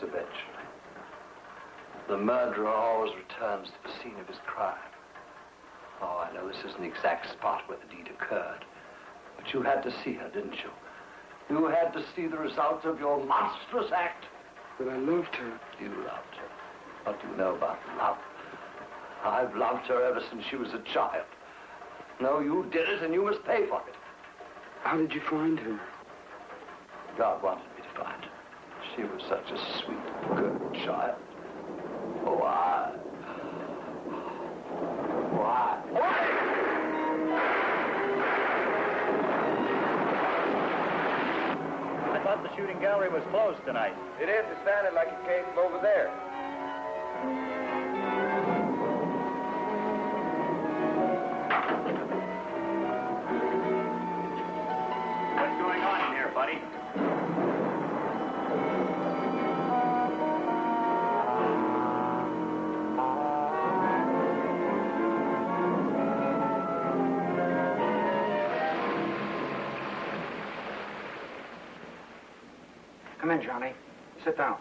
Eventually. The murderer always returns to the scene of his crime. Oh, I know this isn't the exact spot where the deed occurred, but you had to see her, didn't you? You had to see the result of your monstrous act. But I loved her. You loved her. What do you know about love? I've loved her ever since she was a child. No, you did it, and you must pay for it. How did you find her? God wanted me to find her. She was such a sweet, good child. Why? I thought the shooting gallery was closed tonight. It is. It sounded like it came from over there. What's going on in here, buddy? Come in, Johnny. Sit down.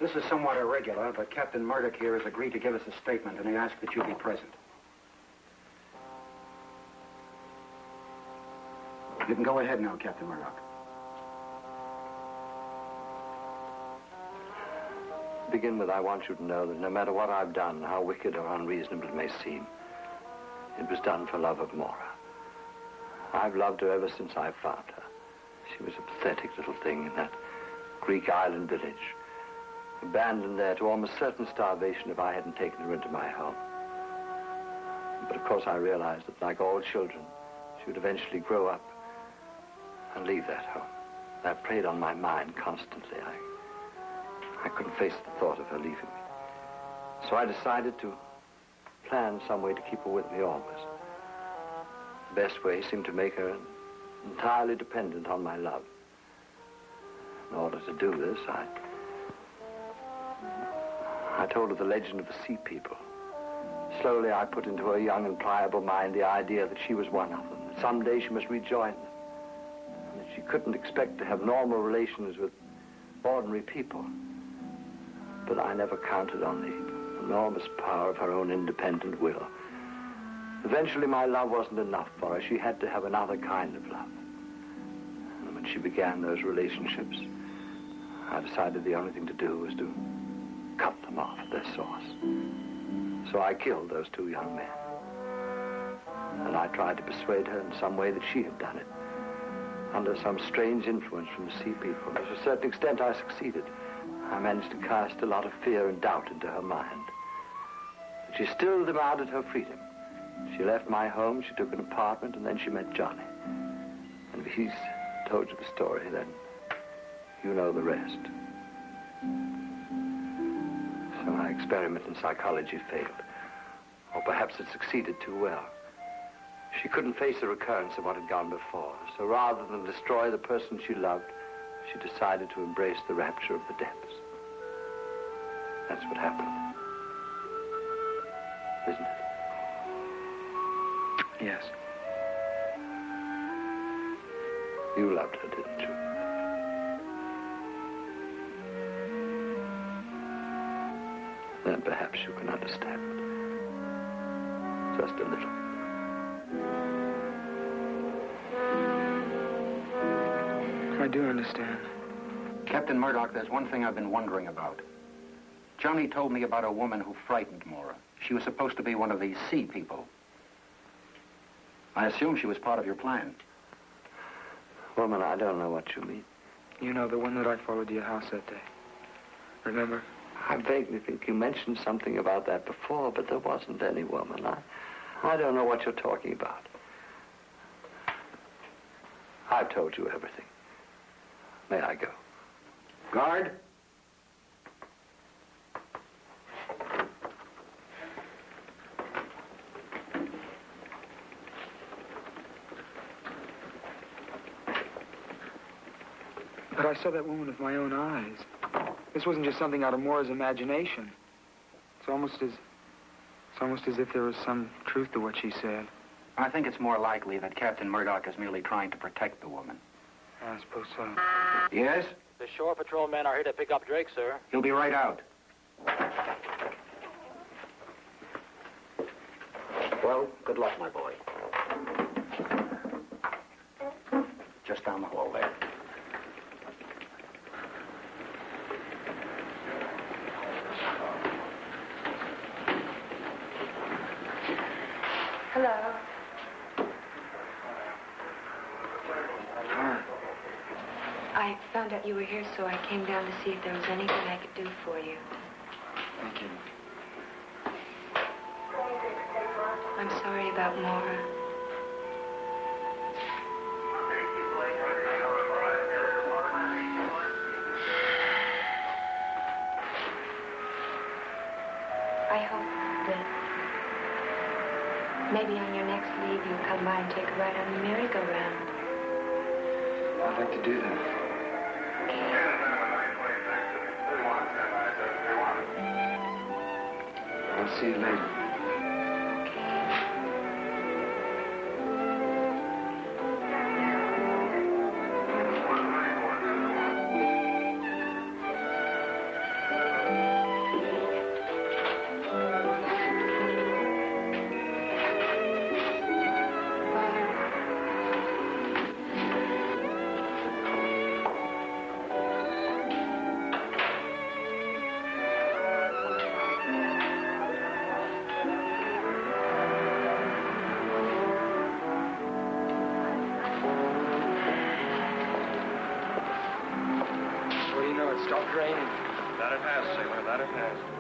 This is somewhat irregular, but Captain Murdoch here has agreed to give us a statement, and he asked that you be present. You can go ahead now, Captain Murdoch. To begin with, I want you to know that no matter what I've done, how wicked or unreasonable it may seem, it was done for love of Mora. I've loved her ever since I found her. She was a pathetic little thing in that Greek island village, abandoned there to almost certain starvation if I hadn't taken her into my home. But of course I realized that, like all children, she would eventually grow up and leave that home. That preyed on my mind constantly. I couldn't face the thought of her leaving me. So I decided to plan some way to keep her with me always. The best way seemed to make her entirely dependent on my love. In order to do this, I told her the legend of the sea people. Slowly, I put into her young and pliable mind the idea that she was one of them, that someday she must rejoin them, and that she couldn't expect to have normal relations with ordinary people. But I never counted on the enormous power of her own independent will. Eventually, my love wasn't enough for her. She had to have another kind of love. And when she began those relationships, I decided the only thing to do was to cut them off at their source. So I killed those two young men. And I tried to persuade her in some way that she had done it, under some strange influence from the sea people. To a certain extent, I succeeded. I managed to cast a lot of fear and doubt into her mind. But she still demanded her freedom. She left my home, she took an apartment, and then she met Johnny. And if he's told you the story, then you know the rest. So my experiment in psychology failed. Or perhaps it succeeded too well. She couldn't face a recurrence of what had gone before. So rather than destroy the person she loved, she decided to embrace the rapture of the depths. That's what happened. Isn't it? Yes. You loved her, didn't you? Then perhaps you can understand. Just a little. I do understand. Captain Murdoch, there's one thing I've been wondering about. Johnny told me about a woman who frightened Mora. She was supposed to be one of these sea people. I assume she was part of your plan. Woman, I don't know what you mean. You know, the one that I followed to your house that day. Remember? I vaguely think you mentioned something about that before, but there wasn't any woman. I don't know what you're talking about. I've told you everything. May I go? Guard? But I saw that woman with my own eyes. This wasn't just something out of Mora's imagination. It's almost as if there was some truth to what she said. I think it's more likely that Captain Murdoch is merely trying to protect the woman. I suppose so. Yes? The shore patrol men are here to pick up Drake, sir. He'll be right out. Well, good luck, my boy. Just down the hall there. Hello. I found out you were here, so I came down to see if there was anything I could do for you. Thank you. I'm sorry about Mora. I hope that maybe on your next leave you'll come by and take a ride on the merry-go-round. I'd like to do that. I'll see you later. stopped raining. That it has, sailor, that it has.